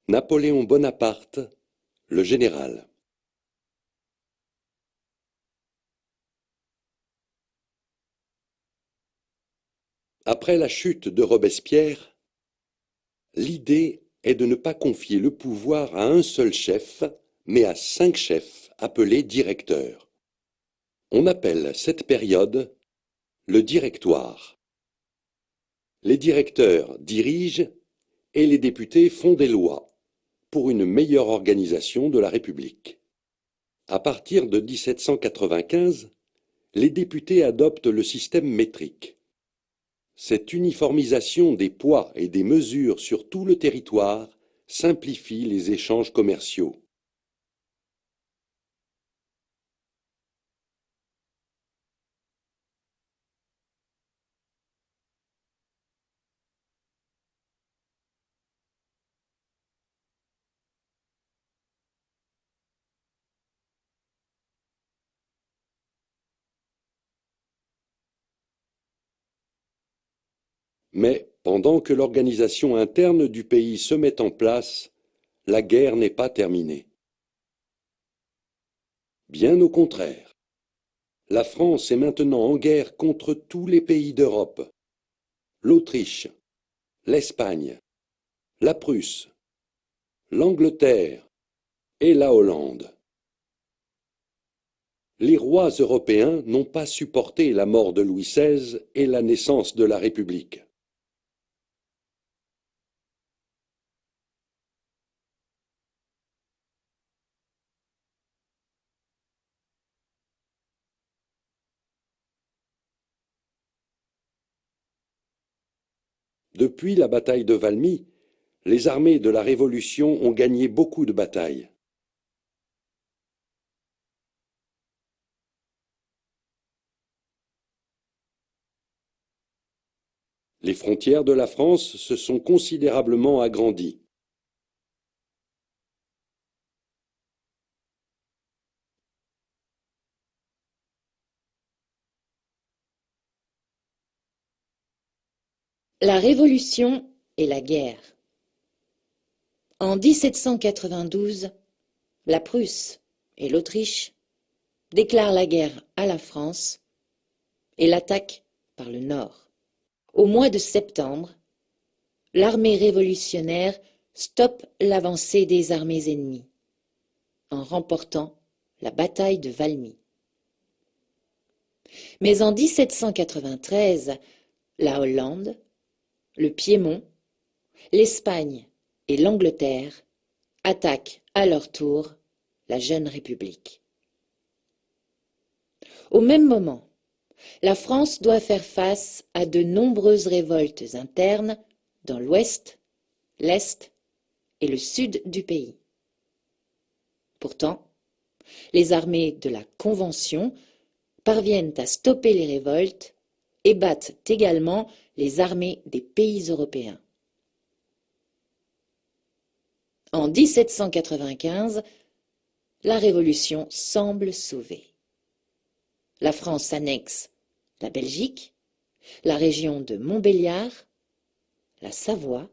Napoléon Bonaparte, le général. Après la chute de Robespierre, l'idée est de ne pas confier le pouvoir à un seul chef, mais à 5 chefs appelés directeurs. On appelle cette période le directoire. Les directeurs dirigent et les députés font des lois pour une meilleure organisation de la République. À partir de 1795, les députés adoptent le système métrique. Cette uniformisation des poids et des mesures sur tout le territoire simplifie les échanges commerciaux. Mais pendant que l'organisation interne du pays se met en place, la guerre n'est pas terminée. Bien au contraire, la France est maintenant en guerre contre tous les pays d'Europe. L'Autriche, l'Espagne, la Prusse, l'Angleterre et la Hollande. Les rois européens n'ont pas supporté la mort de Louis XVI et la naissance de la République. Depuis la bataille de Valmy, les armées de la Révolution ont gagné beaucoup de batailles. Les frontières de la France se sont considérablement agrandies. La Révolution et la guerre. En 1792, la Prusse et l'Autriche déclarent la guerre à la France et l'attaquent par le nord. Au mois de septembre, l'armée révolutionnaire stoppe l'avancée des armées ennemies en remportant la bataille de Valmy. Mais en 1793, la Hollande, le Piémont, l'Espagne et l'Angleterre attaquent à leur tour la jeune République. Au même moment, la France doit faire face à de nombreuses révoltes internes dans l'ouest, l'est et le sud du pays. Pourtant, les armées de la Convention parviennent à stopper les révoltes et battent également les armées des pays européens. En 1795, la Révolution semble sauvée. La France annexe la Belgique, la région de Montbéliard, la Savoie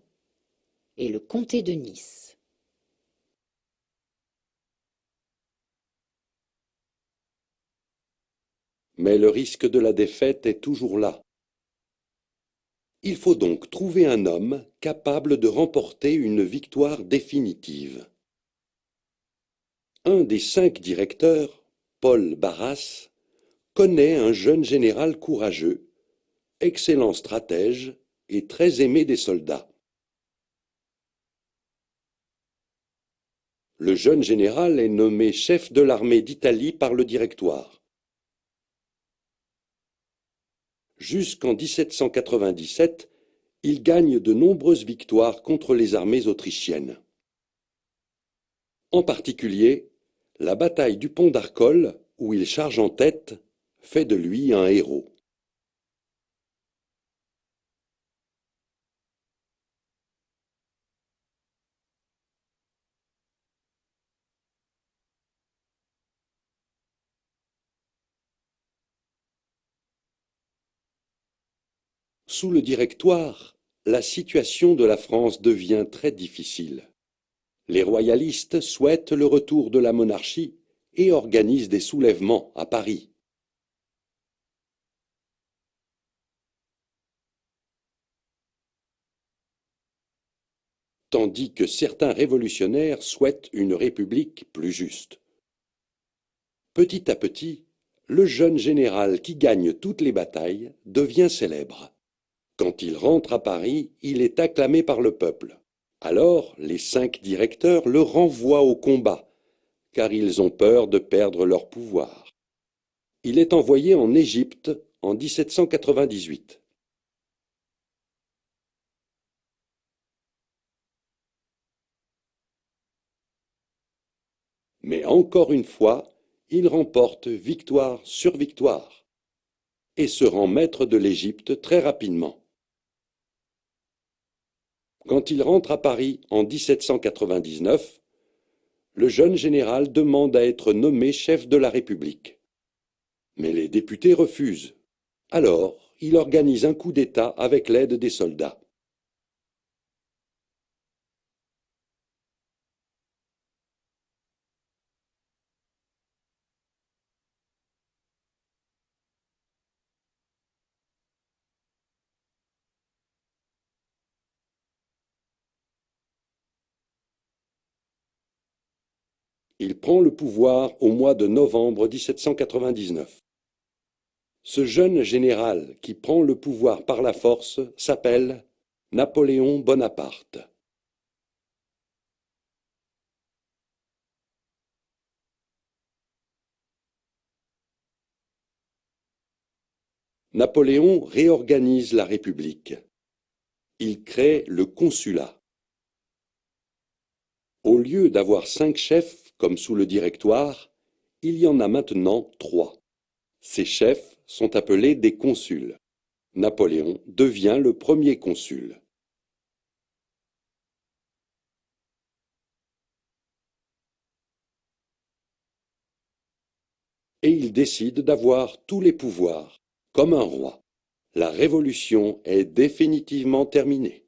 et le comté de Nice. Mais le risque de la défaite est toujours là. Il faut donc trouver un homme capable de remporter une victoire définitive. Un des 5 directeurs, Paul Barras, connaît un jeune général courageux, excellent stratège et très aimé des soldats. Le jeune général est nommé chef de l'armée d'Italie par le Directoire. Jusqu'en 1797, il gagne de nombreuses victoires contre les armées autrichiennes. En particulier, la bataille du pont d'Arcole, où il charge en tête, fait de lui un héros. Sous le Directoire, la situation de la France devient très difficile. Les royalistes souhaitent le retour de la monarchie et organisent des soulèvements à Paris. Tandis que certains révolutionnaires souhaitent une république plus juste. Petit à petit, le jeune général qui gagne toutes les batailles devient célèbre. Quand il rentre à Paris, il est acclamé par le peuple. Alors, les 5 directeurs le renvoient au combat, car ils ont peur de perdre leur pouvoir. Il est envoyé en Égypte en 1798. Mais encore une fois, il remporte victoire sur victoire et se rend maître de l'Égypte très rapidement. Quand il rentre à Paris en 1799, le jeune général demande à être nommé chef de la République. Mais les députés refusent. Alors, il organise un coup d'État avec l'aide des soldats. Il prend le pouvoir au mois de novembre 1799. Ce jeune général qui prend le pouvoir par la force s'appelle Napoléon Bonaparte. Napoléon réorganise la République. Il crée le consulat. Au lieu d'avoir 5 chefs, comme sous le Directoire, il y en a maintenant 3. Ces chefs sont appelés des consuls. Napoléon devient le premier consul. Et il décide d'avoir tous les pouvoirs, comme un roi. La révolution est définitivement terminée.